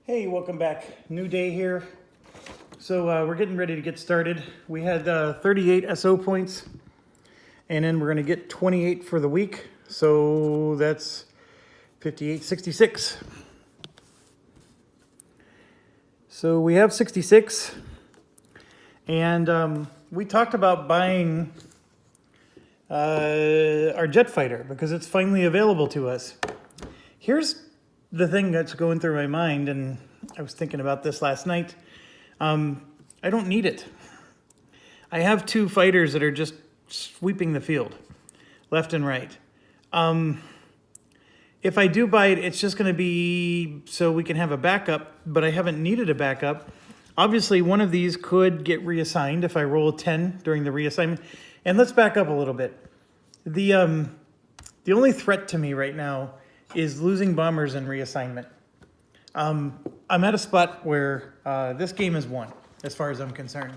Hey, welcome back. New day here. So we're getting ready to get started. We had 38 SO points, and then we're going to get 28 for the week. So that's 58, 66. So we have 66, and we talked about buying our jet fighter because it's finally available to us. Here's the thing that's going through my mind, and I was thinking about this last night. I don't need it. I have two fighters that are just sweeping the field, left and right. If I do buy it, it's just going to be so we can have a backup, but I haven't needed a backup. Obviously, one of these could get reassigned if I roll a 10 during the reassignment. And let's back up a little bit. The only threat to me right now is losing bombers and reassignment. I'm at a spot where this game is won, as far as I'm concerned.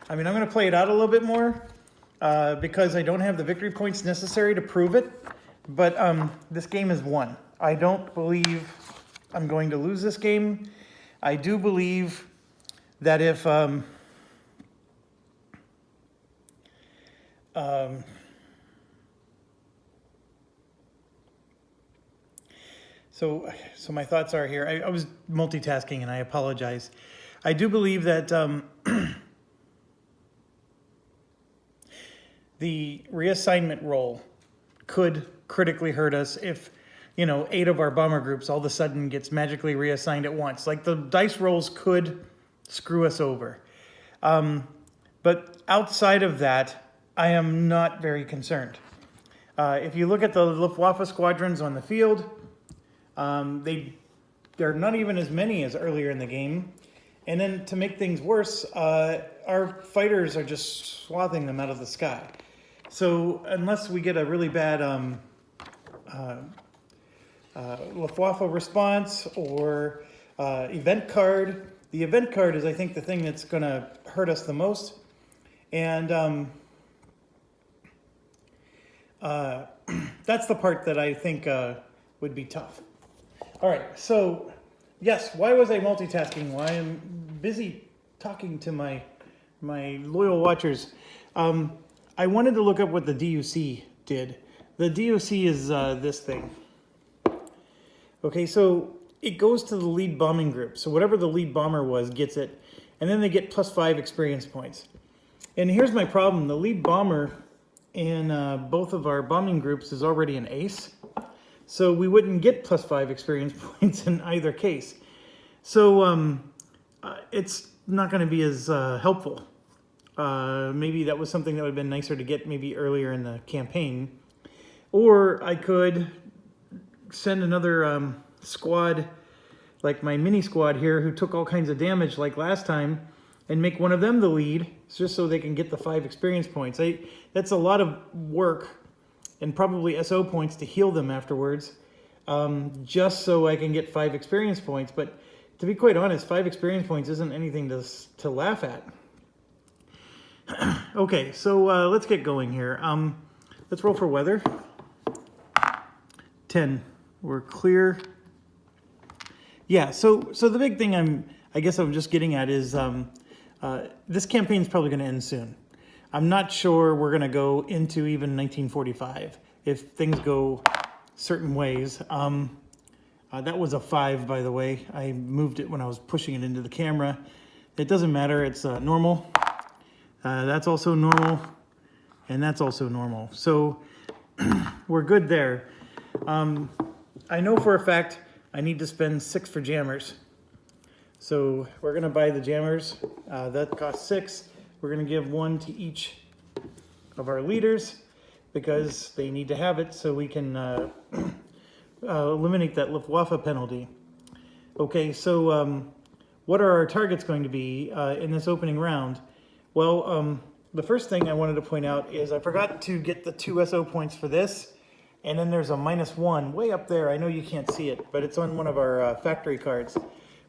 I mean, I'm going to play it out a little bit more because I don't have the victory points necessary to prove it. But this game is won. I don't believe I'm going to lose this game. I do believe that if So my thoughts are here. I was multitasking and I apologize. I do believe that the reassignment roll could critically hurt us if, 8 of our bomber groups all of a sudden gets magically reassigned at once. Like the dice rolls could screw us over. But outside of that, I am not very concerned. If you look at the Luftwaffe squadrons on the field, they're not even as many as earlier in the game. And then to make things worse, our fighters are just swathing them out of the sky. So unless we get a really bad Luftwaffe response or event card, the event card is, I think, the thing that's going to hurt us the most. And that's the part that I think would be tough. All right, so yes, why was I multitasking? Why I'm busy talking to my loyal watchers. I wanted to look up what the DUC did. The DUC is this thing. Okay, so it goes to the lead bombing group. So whatever the lead bomber was gets it, and then they get +5 experience points. And here's my problem. The lead bomber in both of our bombing groups is already an ace. So we wouldn't get +5 experience points in either case. So it's not going to be as helpful. Maybe that was something that would have been nicer to get maybe earlier in the campaign. Or I could send another squad, like my mini squad here, who took all kinds of damage like last time, and make one of them the lead, just so they can get the 5 experience points. That's a lot of work, and probably SO points to heal them afterwards, just so I can get 5 experience points. But to be quite honest, 5 experience points isn't anything to laugh at. Okay, so let's get going here. Let's roll for weather. 10. We're clear. Yeah, so the big thing I guess I'm just getting at is this campaign's probably going to end soon. I'm not sure we're going to go into even 1945 if things go certain ways. That was a 5, by the way. I moved it when I was pushing it into the camera. It doesn't matter. It's normal. That's also normal. And that's also normal. So we're good there. I know for a fact I need to spend 6 for jammers. So we're going to buy the jammers. That costs 6. We're going to give 1 to each of our leaders because they need to have it so we can eliminate that Luftwaffe penalty. Okay, so what are our targets going to be in this opening round? Well, the first thing I wanted to point out is I forgot to get the 2 SO points for this. And then there's a -1 way up there. I know you can't see it, but it's on one of our factory cards.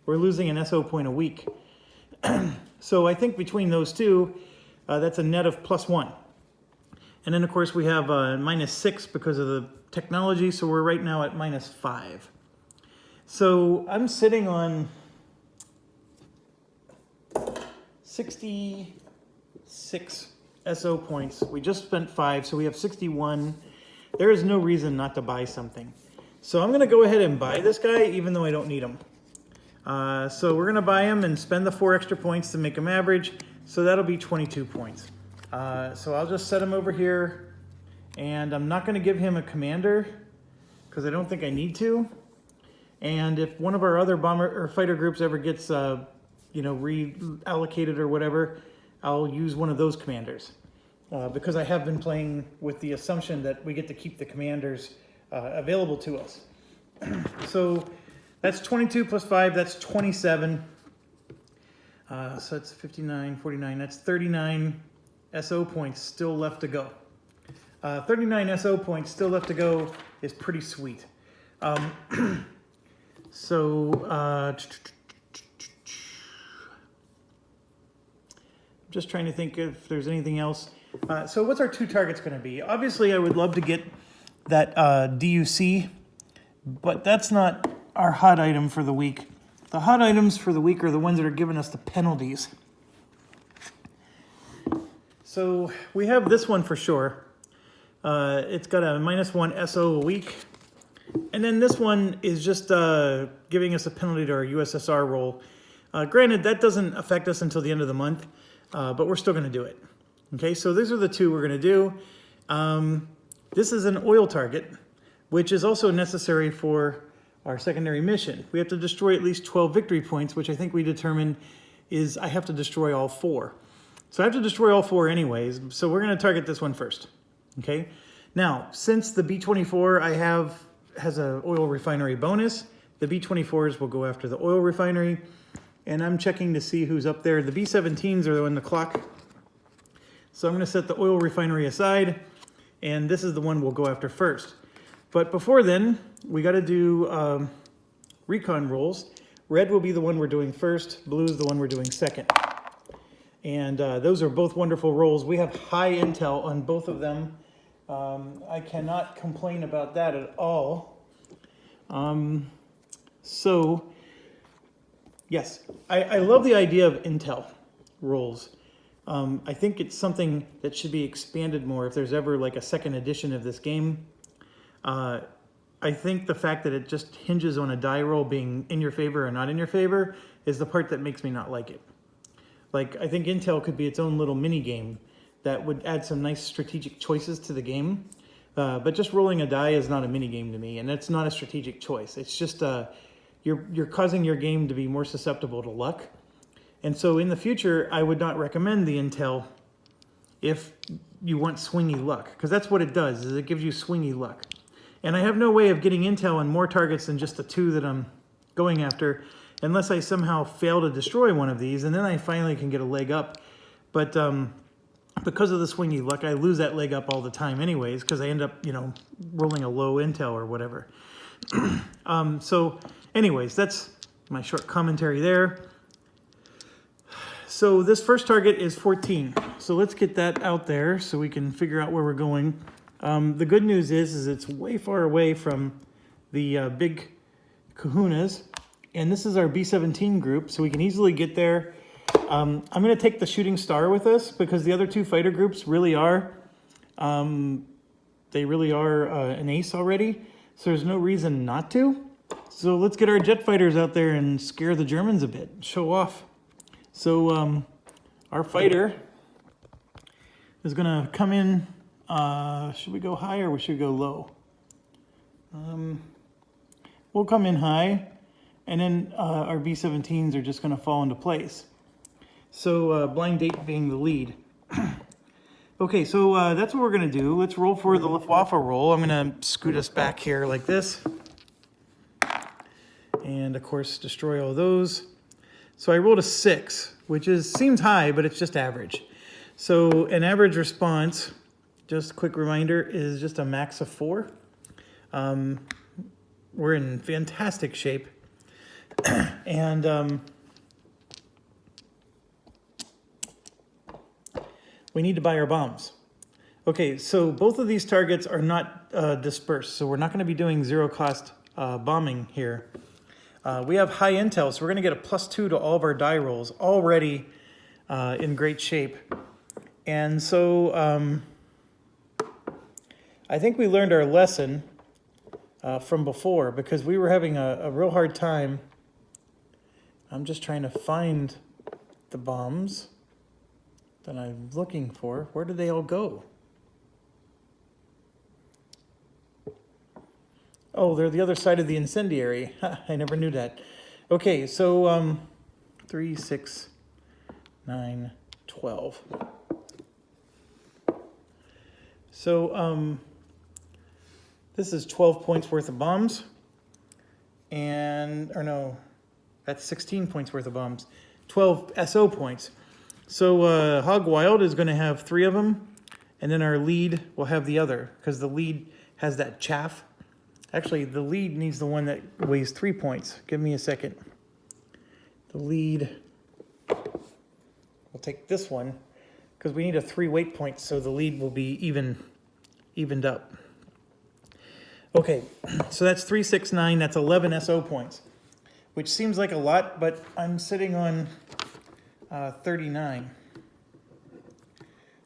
We're losing an SO point a week. So I think between those two, that's a net of +1. And then, of course, we have -6 because of the technology, so we're right now at -5. So I'm sitting on 66 SO points. We just spent 5, so we have 61. There is no reason not to buy something. So I'm going to go ahead and buy this guy, even though I don't need him. So we're going to buy him and spend the 4 extra points to make him average. So that'll be 22 points. So I'll just set him over here. And I'm not going to give him a commander because I don't think I need to. And if one of our other bomber or fighter groups ever gets, reallocated or whatever, I'll use one of those commanders. Because I have been playing with the assumption that we get to keep the commanders available to us. So that's 22 plus 5, that's 27. So that's 59, 49, that's 39 SO points still left to go. 39 SO points still left to go is pretty sweet. Just trying to think if there's anything else. So what's our 2 targets going to be? Obviously, I would love to get that DUC, but that's not our hot item for the week. The hot items for the week are the ones that are giving us the penalties. So we have this one for sure. It's got a -1 SO a week. And then this one is just giving us a penalty to our USSR roll. Granted, that doesn't affect us until the end of the month, but we're still going to do it. Okay, so these are the 2 we're going to do. This is an oil target, which is also necessary for our secondary mission. We have to destroy at least 12 victory points, which I think we determined is I have to destroy all 4. So I have to destroy all 4 anyways, so we're going to target this one first. Okay, now since the B-24 has an oil refinery bonus, the B-24s will go after the oil refinery, and I'm checking to see who's up there. The B-17s are on the clock, so I'm going to set the oil refinery aside, and this is the one we'll go after first. But before then, we got to do recon rolls. Red will be the one we're doing first, blue is the one we're doing second. And those are both wonderful rolls. We have high intel on both of them. I cannot complain about that at all. So, yes, I love the idea of intel rolls. I think it's something that should be expanded more if there's ever like a second edition of this game. I think the fact that it just hinges on a die roll being in your favor or not in your favor is the part that makes me not like it. Like, I think Intel could be its own little mini game that would add some nice strategic choices to the game. But just rolling a die is not a mini game to me, and it's not a strategic choice. It's just you're causing your game to be more susceptible to luck. And so in the future, I would not recommend the Intel if you want swingy luck, because that's what it does, is it gives you swingy luck. And I have no way of getting intel on more targets than just the 2 that I'm going after, unless I somehow fail to destroy one of these, and then I finally can get a leg up. But because of the swingy luck, I lose that leg up all the time anyways, because I end up, rolling a low intel or whatever. So anyways, that's my short commentary there. So this first target is 14. So let's get that out there so we can figure out where we're going. The good news is it's way far away from the big kahunas. And this is our B-17 group, so we can easily get there. I'm going to take the Shooting Star with us because the other 2 fighter groups really are, an ace already. So there's no reason not to. So let's get our jet fighters out there and scare the Germans a bit, show off. So our fighter is going to come in. Should we go high or should we go low? We'll come in high, and then our B-17s are just going to fall into place. So Blind Date being the lead. Okay, so that's what we're going to do. Let's roll for the Luftwaffe roll. I'm going to scoot us back here like this. And, of course, destroy all those. So I rolled a 6, which seems high, but it's just average. So an average response, just a quick reminder, is just a max of 4. We're in fantastic shape. And we need to buy our bombs. Okay, so both of these targets are not dispersed, so we're not going to be doing zero-cost bombing here. We have high intel, so we're going to get a +2 to all of our die rolls already in great shape. And so I think we learned our lesson from before, because we were having a real hard time. I'm just trying to find the bombs that I'm looking for. Where did they all go? Oh, they're the other side of the incendiary. I never knew that. Okay, so 3, 6, 9, 12. So this is 12 points worth of bombs. And, or no, that's 16 points worth of bombs. 12 SO points. So Hog Wild is going to have 3 of them. And then our lead will have the other, because the lead has that chaff. Actually, the lead needs the one that weighs 3 points. Give me a second. The lead, we'll take this one, because we need a 3 weight points, so the lead will be evened up. Okay, so that's 3, 6, 9, that's 11 SO points, which seems like a lot, but I'm sitting on 39.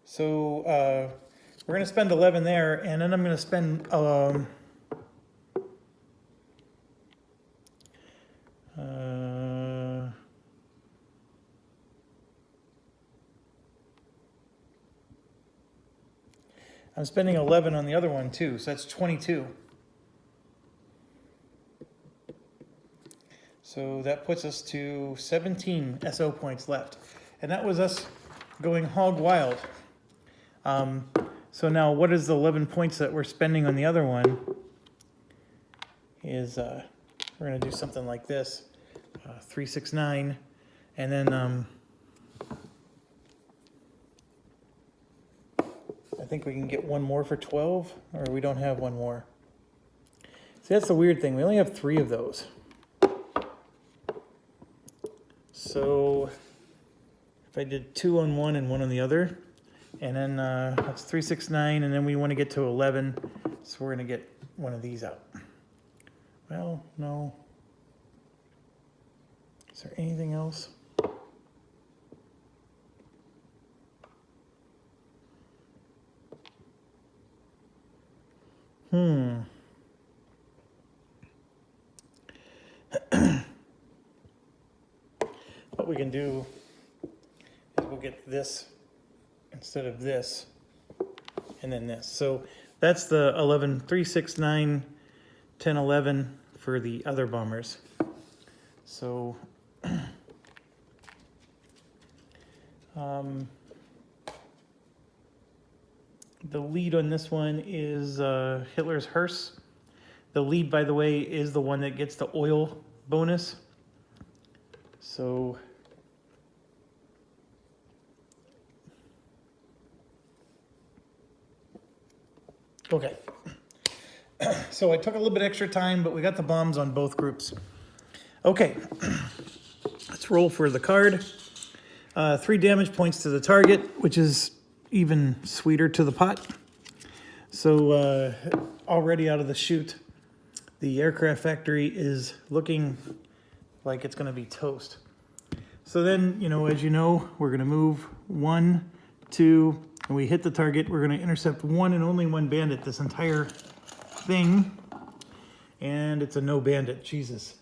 So we're going to spend 11 there, and then I'm going to spend I'm spending 11 on the other one too, so that's 22. So that puts us to 17 SO points left. And that was us going Hog Wild. So now what is the 11 points that we're spending on the other one? Is we're going to do something like this. 3, 6, 9. And then I think we can get one more for 12, or we don't have one more. See, that's the weird thing. We only have 3 of those. So if I did 2 on one and 1 on the other, and then that's 3, 6, 9, and then we want to get to 11, so we're going to get one of these out. Well, no. Is there anything else? What we can do is we'll get this instead of this, and then this. So that's the 11, 3, 6, 9, 10, 11 for the other bombers. So the lead on this one is Hitler's Hearse. The lead, by the way, is the one that gets the oil bonus. So okay. So I took a little bit extra time, but we got the bombs on both groups. Okay, let's roll for the card. 3 damage points to the target, which is even sweeter to the pot. So already out of the chute, the aircraft factory is looking like it's going to be toast. So then, as you know, we're going to move 1, 2, and we hit the target. We're going to intercept 1 and only 1 bandit this entire thing. And it's a no bandit, Jesus.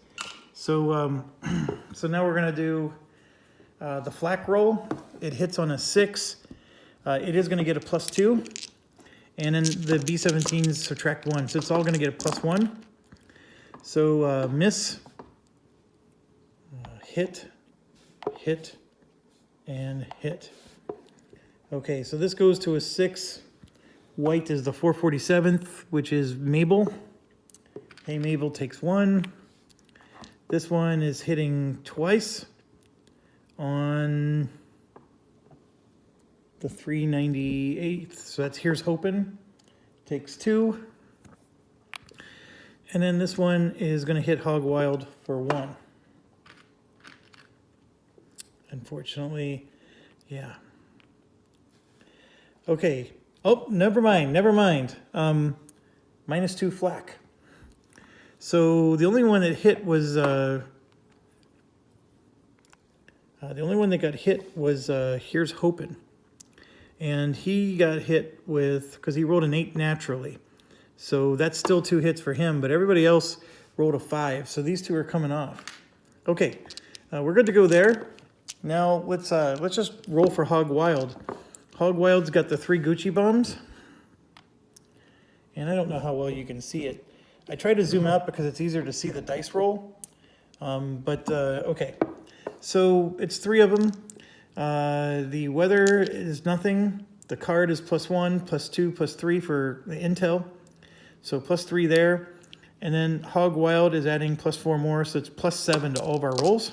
So, so now we're going to do the flak roll. It hits on a 6. It is going to get a +2. And then the B-17s subtract 1. So it's all going to get a +1. So miss, hit, hit, and hit. Okay, so this goes to a 6. White is the 447th, which is Mabel. Hey, Mabel takes 1. This one is hitting twice on the 398th. So that's Here's Hopin'. Takes 2. And then this one is going to hit Hog Wild for 1. Unfortunately, yeah. Okay. Oh, never mind. -2 flak. So the only one that hit was The only one that got hit was Here's Hopin'. And he got hit with, because he rolled an 8 naturally. So that's still 2 hits for him, but everybody else rolled a 5. So these 2 are coming off. Okay, we're good to go there. Now let's just roll for Hog Wild. Hog Wild's got the 3 Gucci bombs. And I don't know how well you can see it. I try to zoom out because it's easier to see the dice roll. Okay. So it's 3 of them. The weather is nothing. The card is +1, +2, +3 for the intel. So +3 there. And then Hog Wild is adding +4 more, so it's +7 to all of our rolls.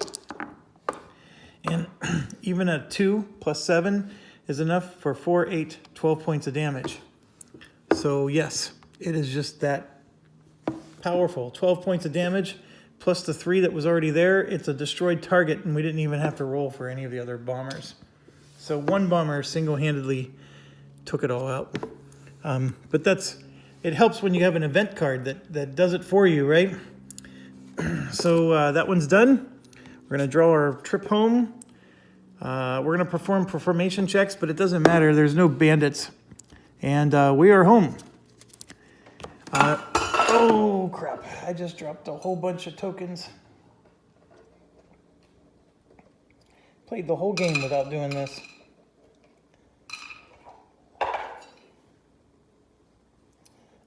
And even a 2 +7 is enough for 4, 8, 12 points of damage. So yes, it is just that powerful. 12 points of damage. Plus the 3 that was already there, it's a destroyed target, and we didn't even have to roll for any of the other bombers. So 1 bomber single-handedly took it all out. But it helps when you have an event card that does it for you, right? So that one's done. We're gonna draw our trip home. We're gonna perform formation checks, but it doesn't matter, there's no bandits. And we are home. Oh crap, I just dropped a whole bunch of tokens. Played the whole game without doing this.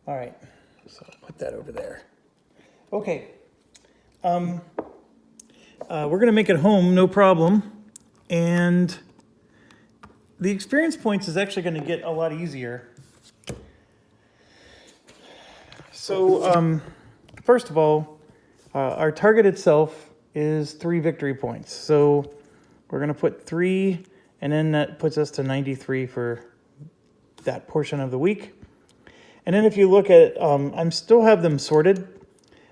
All right, so I'll put that over there. Okay, we're gonna make it home, no problem. And the experience points is actually gonna get a lot easier. So, first of all, our target itself is 3 victory points. So we're going to put 3, and then that puts us to 93 for that portion of the week. And then if you look at, I still have them sorted.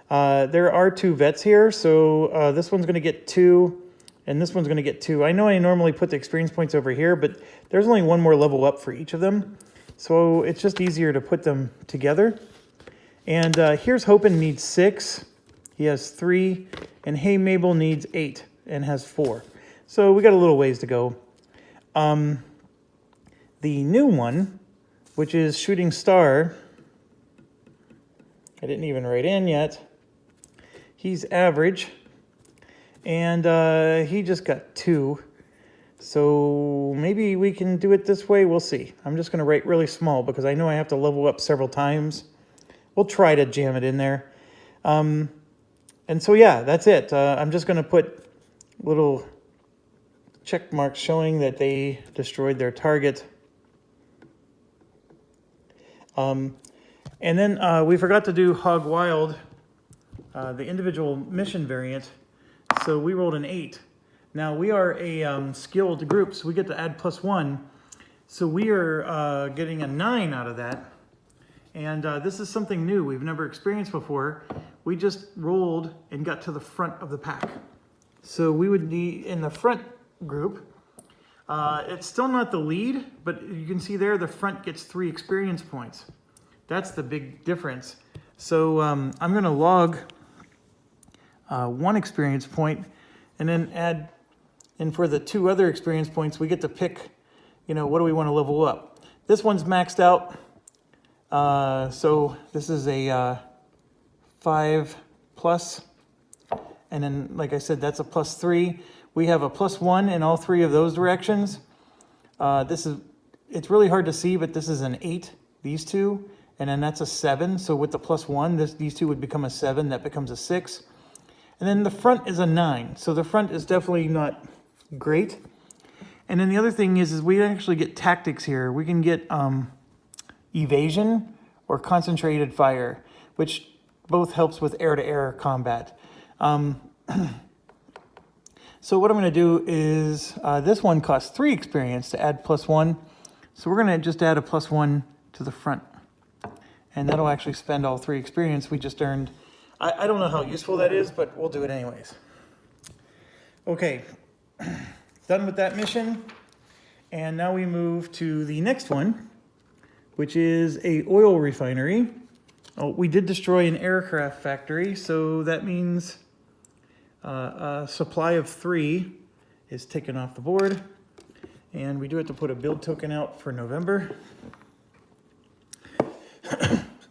There are 2 vets here, so this one's going to get 2, and this one's going to get 2. I know I normally put the experience points over here, but there's only 1 more level up for each of them. So it's just easier to put them together. And Here's Hopin' needs 6. He has 3. And Hey Mabel needs 8 and has 4. So we got a little ways to go. The new one, which is Shooting Star, I didn't even write in yet. He's average. And he just got 2. So maybe we can do it this way. We'll see. I'm just going to write really small because I know I have to level up several times. We'll try to jam it in there. And so, yeah, that's it. I'm just going to put little check marks showing that they destroyed their target. And then we forgot to do Hog Wild, the individual mission variant. So we rolled an 8. Now, we are a skilled group, so we get to add +1. So we are getting a 9 out of that. And this is something new we've never experienced before. We just rolled and got to the front of the pack. So we would be in the front group. It's still not the lead, but you can see there the front gets 3 experience points. That's the big difference. So I'm going to log 1 experience point and then add, and for the 2 other experience points, we get to pick, what do we want to level up? This one's maxed out. So this is a 5+, and then, like I said, that's a +3. We have a +1 in all 3 of those directions. It's really hard to see, but this is an 8, these 2, and then that's a 7. So with the +1, these 2 would become a 7, that becomes a 6. And then the front is a 9. So the front is definitely not great. And then the other thing is we actually get tactics here. We can get evasion or concentrated fire, which both helps with air-to-air combat. So what I'm going to do is, this one costs 3 experience to add +1. So we're going to just add a +1 to the front. And that'll actually spend all 3 experience we just earned. I don't know how useful that is, but we'll do it anyways. Okay, done with that mission. And now we move to the next one, which is a oil refinery. Oh, we did destroy an aircraft factory, so that means a supply of 3 is taken off the board. And we do have to put a build token out for November.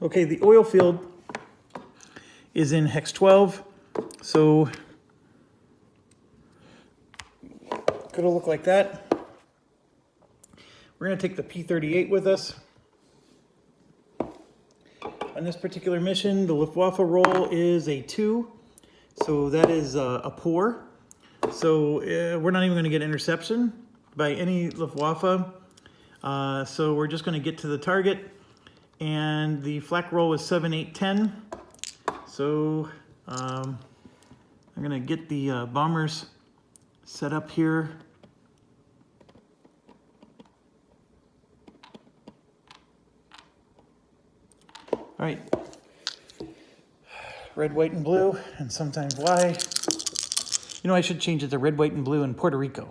Okay, the oil field is in hex 12. So gonna look like that. We're gonna take the P38 with us. On this particular mission, the Luftwaffe roll is a 2. So that is a poor. So we're not even gonna get interception by any Luftwaffe. So we're just gonna get to the target. And the flak roll was 7, 8, 10. So I'm gonna get the bombers set up here. All right, red, white, and blue, and sometimes Y. You know, I should change it to red, white, and blue in Puerto Rico.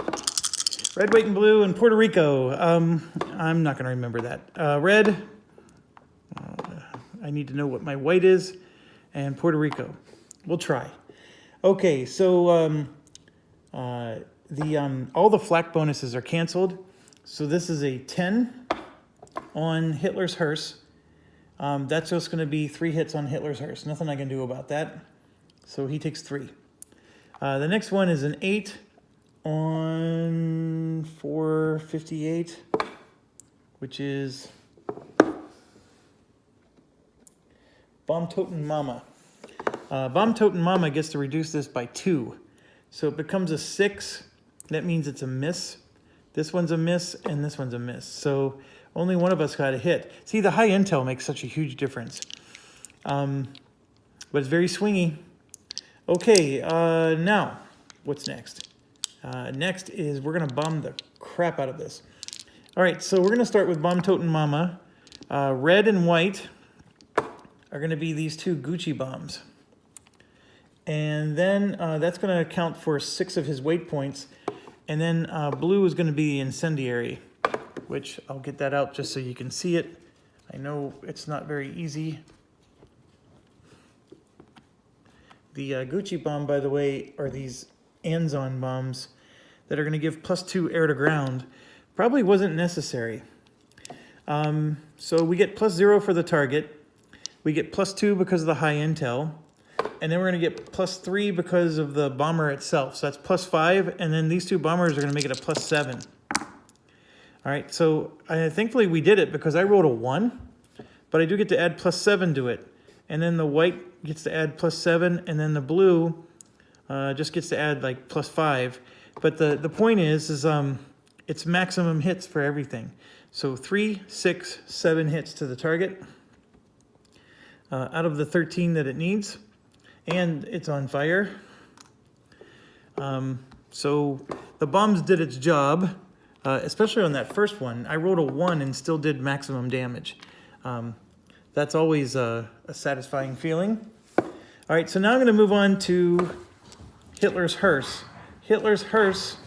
Red, white, and blue in Puerto Rico. I'm not gonna remember that. Red, I need to know what my white is, and Puerto Rico. We'll try. Okay, so all the flak bonuses are canceled. So this is a 10 on Hitler's Hearse. That's just going to be 3 hits on Hitler's Hearse. Nothing I can do about that. So he takes 3. The next one is an 8 on 458, which is Bomb Toten Mama. Bomb Toten Mama gets to reduce this by 2. So it becomes a 6. That means it's a miss. This one's a miss, and this one's a miss. So only one of us got a hit. See, the high intel makes such a huge difference. But it's very swingy. Okay, now, what's next? Next is we're going to bomb the crap out of this. All right, so we're going to start with Bomb Toten Mama. Red and white are going to be these 2 Gucci bombs. And then that's going to account for 6 of his weight points. And then blue is going to be incendiary, which I'll get that out just so you can see it. I know it's not very easy. The Gucci bomb, by the way, are these Anzon bombs that are going to give +2 air to ground. Probably wasn't necessary. So we get +0 for the target. We get +2 because of the high intel. And then we're going to get +3 because of the bomber itself. So that's +5. And then these 2 bombers are going to make it a +7. All right, so thankfully we did it because I rolled a 1. But I do get to add +7 to it. And then the white gets to add +7. And then the blue just gets to add like +5. But the point is it's maximum hits for everything. So 3, 6, 7 hits to the target out of the 13 that it needs. And it's on fire. So the bombs did its job, especially on that first one. I rolled a 1 and still did maximum damage. That's always a satisfying feeling. All right, so now I'm going to move on to Hitler's Hearse. Hitler's Hearse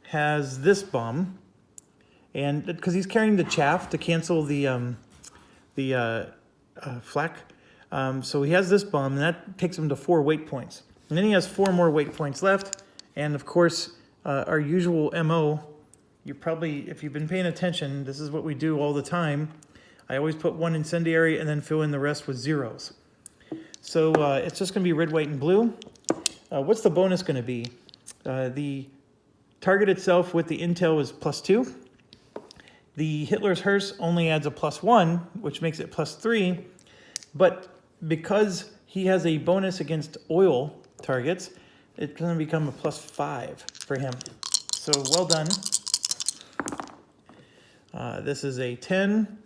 has this bomb, and because he's carrying the chaff to cancel the flak. So he has this bomb, and that takes him to 4 weight points. And then he has 4 more weight points left. And of course, our usual MO, you probably, if you've been paying attention, this is what we do all the time. I always put 1 incendiary and then fill in the rest with 0s. So it's just going to be red, white, and blue. What's the bonus going to be? The target itself with the intel is +2. The Hitler's Hearse only adds a +1, which makes it +3. But because he has a bonus against oil targets, it's going to become a +5 for him. So well done. This is a 10.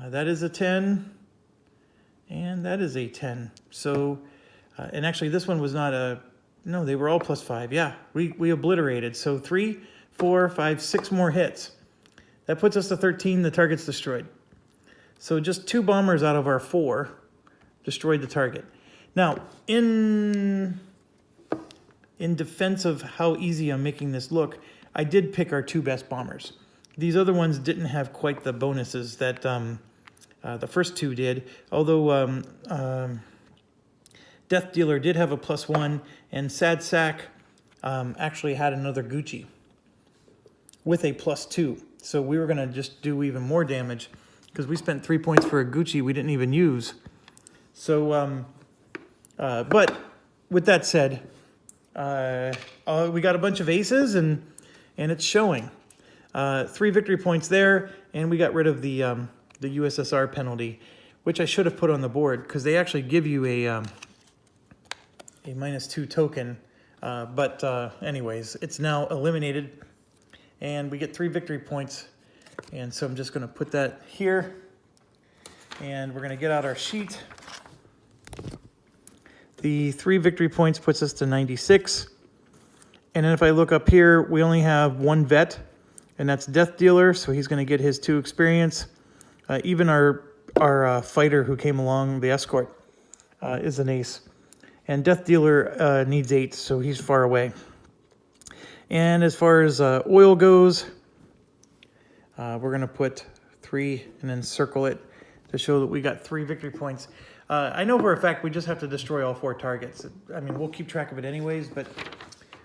That is a 10. And that is a 10. So, and actually this one was not a, no, they were all +5. Yeah, we obliterated. So 3, 4, 5, 6 more hits. That puts us to 13. The target's destroyed. So just 2 bombers out of our 4 destroyed the target. Now, in defense of how easy I'm making this look, I did pick our 2 best bombers. These other ones didn't have quite the bonuses that the first 2 did, although Death Dealer did have a +1, and Sad Sack actually had another Gucci with a +2. So we were going to just do even more damage because we spent 3 points for a Gucci we didn't even use. So, but with that said, we got a bunch of aces and it's showing. 3 victory points there, and we got rid of the USSR penalty, which I should have put on the board because they actually give you a -2 token. But anyways, it's now eliminated, and we get 3 victory points. And so I'm just going to put that here, and we're going to get out our sheet. The 3 victory points puts us to 96. And then if I look up here, we only have 1 vet, and that's Death Dealer, so he's going to get his 2 experience. Even our fighter who came along, the escort, is an ace. And Death Dealer needs 8, so he's far away. And as far as oil goes, we're going to put 3 and then circle it to show that we got 3 victory points. I know for a fact we just have to destroy all 4 targets. I mean, we'll keep track of it anyways, but...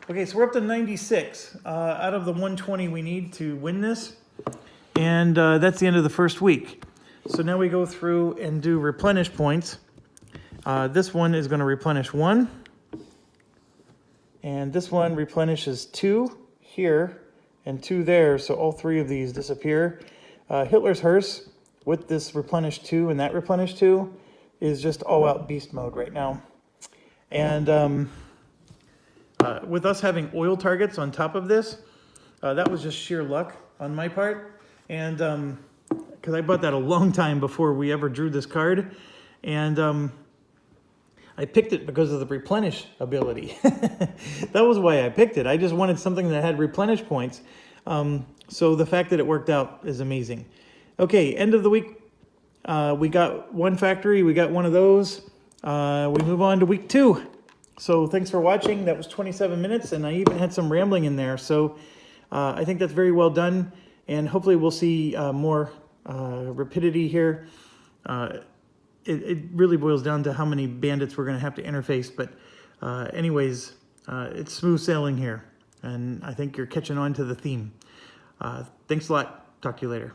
Okay, so we're up to 96 out of the 120 we need to win this. And that's the end of the first week. So now we go through and do replenish points. This one is going to replenish 1. And this one replenishes 2 here and 2 there. So all 3 of these disappear. Hitler's Hearse with this replenish 2 and that replenish 2 is just all out beast mode right now. And with us having oil targets on top of this, that was just sheer luck on my part. And because I bought that a long time before we ever drew this card. And I picked it because of the replenish ability. That was why I picked it. I just wanted something that had replenish points. So the fact that it worked out is amazing. Okay, end of the week. We got 1 factory. We got 1 of those. We move on to week 2. So thanks for watching. That was 27 minutes, and I even had some rambling in there. So I think that's very well done, and hopefully we'll see more rapidity here. It really boils down to how many bandits we're going to have to interface. But anyways, it's smooth sailing here, and I think you're catching on to the theme. Thanks a lot. Talk to you later.